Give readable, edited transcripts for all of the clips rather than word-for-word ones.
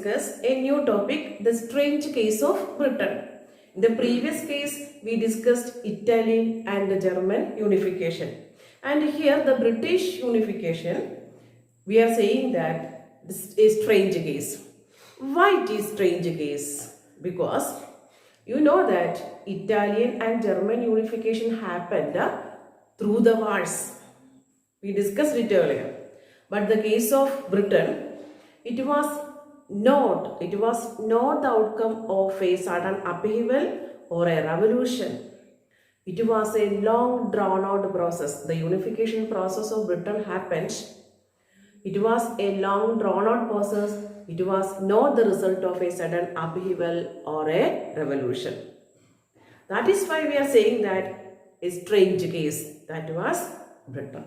discuss a new topic, the strange case of Britain. In the previous case, we discussed Italian and German unification. And here the British unification, we are saying that this is a strange case. Why it is strange case? Because you know that Italian and German unification happened through the wars. We discussed it earlier. But the case of Britain, it was not the outcome of a sudden upheaval or a revolution. It was a long drawn out process. The unification process of Britain happened. It was a long drawn out process. It was not the result of a sudden upheaval or a revolution. That is why we are saying that a strange case, that was Britain.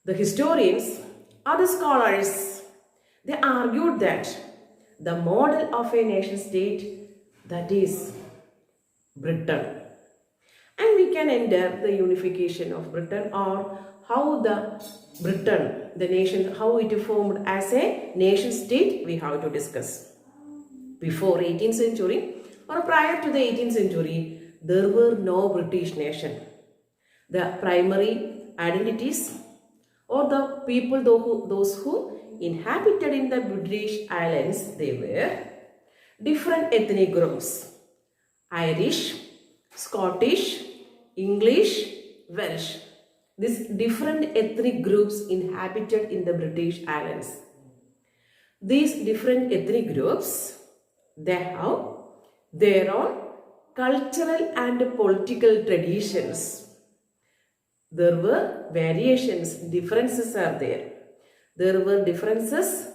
The historians or the scholars, they argued that the model of a nation state, that is Britain. And we can enter the unification of Britain, or how the Britain, the nation, how it formed as a nation state, we have to discuss. Before 18th century or prior to the 18th century, there were no British nation. The primary identities or the people, those who inhabited in the British Islands, they were different ethnic groups: Irish, Scottish, English, Welsh. These different ethnic groups inhabited in the British Islands. These different ethnic groups, they have their own cultural and political traditions. There were variations, differences are there. There were differences,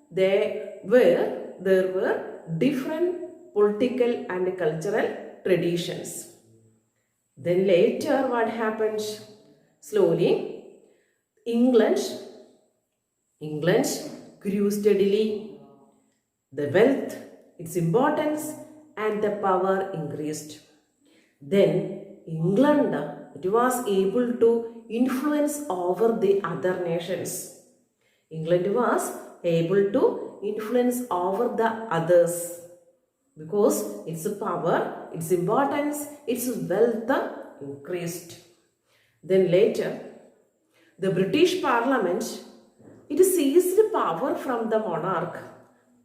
there were different political and cultural traditions. Then later what happened? Slowly, England grew steadily. The wealth, its importance and the power increased. Then England, it was able to influence over the other nations. England was able to influence over the others because its power, its importance, its wealth increased. Then later, the British Parliament, it seized power from the monarch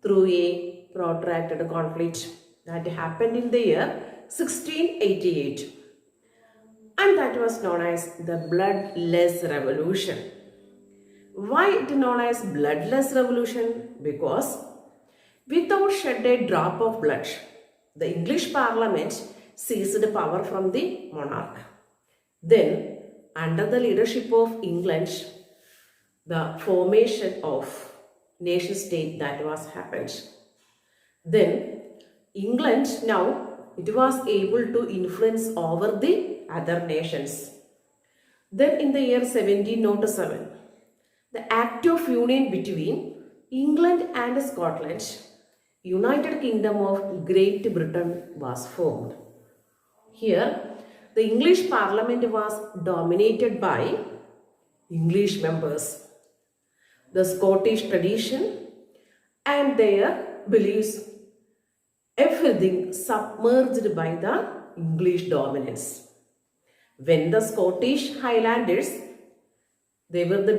through a protracted conflict that happened in the year 1688. And that was known as the Bloodless Revolution. Why it known as Bloodless Revolution? Because without shed a drop of blood, the English Parliament seized power from the monarch. Then, under the leadership of England, the formation of nation state that was happened. Then, England now, it was able to influence over the other nations. Then in the year 1707, the Act of Union between England and Scotland, United Kingdom of Great Britain, was formed. Here, the English Parliament was dominated by English members. The Scottish tradition and their beliefs, everything submerged by the English dominance. When the Scottish Highlanders, they were the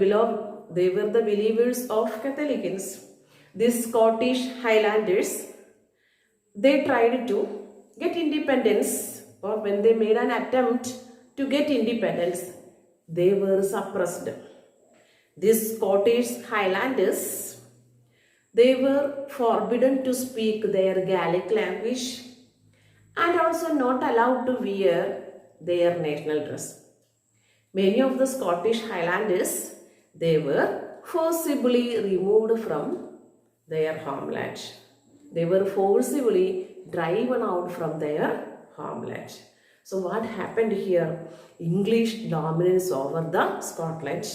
believers of Catholicans. These Scottish Highlanders, they tried to get independence, or when they made an attempt to get independence, they were suppressed. These Scottish Highlanders, they were forbidden to speak their Gaelic language and also not allowed to wear their national dress. Many of the Scottish Highlanders, they were forcibly removed from their homeland. They were forcibly driven out from their homeland. So what happened here? English dominance over the Scotland.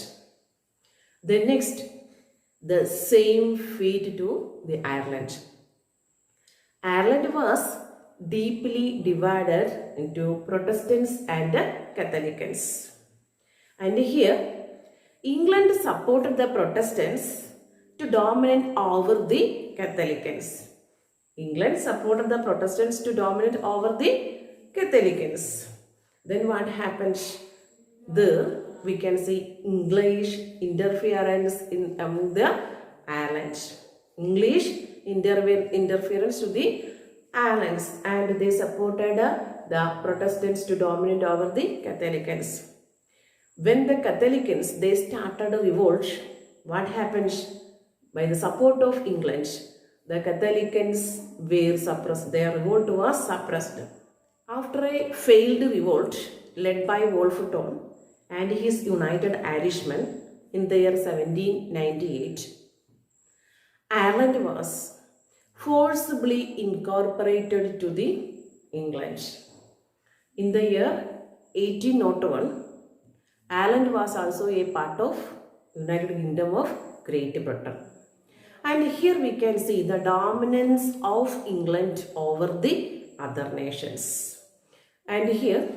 Then next, the same fate to the Ireland. Ireland was deeply divided into Protestants and Catholicans. And here, England supported the Protestants to dominate over the Catholicans. England supported the Protestants to dominate over the Catholicans. Then what happens? There we can see English interference in among the Ireland. English interference to the Irelands, and they supported the Protestants to dominate over the Catholicans. When the Catholicans they started a revolt, what happens? By the support of England, the Catholicans were suppressed. Their revolt was suppressed. After a failed revolt led by Wolfe and his United Irishmen in the year 1798, Ireland was forcibly incorporated to the England. In the year 1801, Ireland was also a part of United Kingdom of Great Britain. And here we can see the dominance of England over the other nations. And here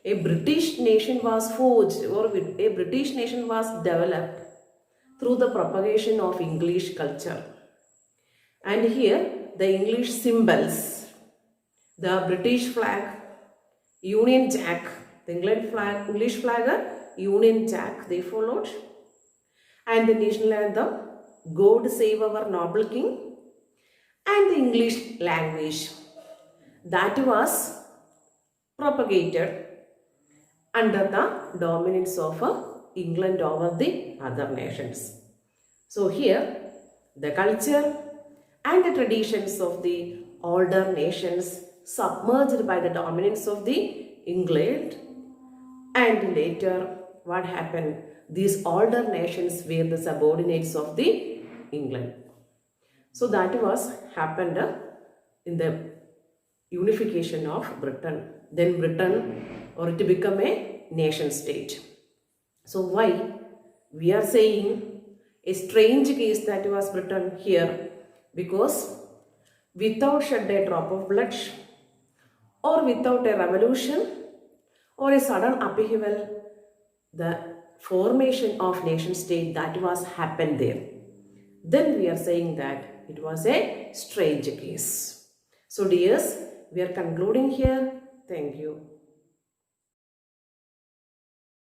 a British nation was forged, or a British nation was developed through the propagation of English culture. And here the English symbols, the British flag, Union Jack, the English flag, Union Jack they followed, and the national anthem, God Save Our Noble King, and the English language that was propagated under the dominance of England over the other nations. So here the culture and the traditions of the older nations submerged by the dominance of the England, and later what happened? These older nations were the subordinates of the England. So that was happened in the unification of Britain. Then Britain, or it become a nation state. So why we are saying a strange case that was Britain here? Because without shed a drop of blood, or without a revolution, or a sudden upheaval, the formation of nation state that was happened there, then we are saying that it was a strange case. So dears, we are concluding here. Thank you.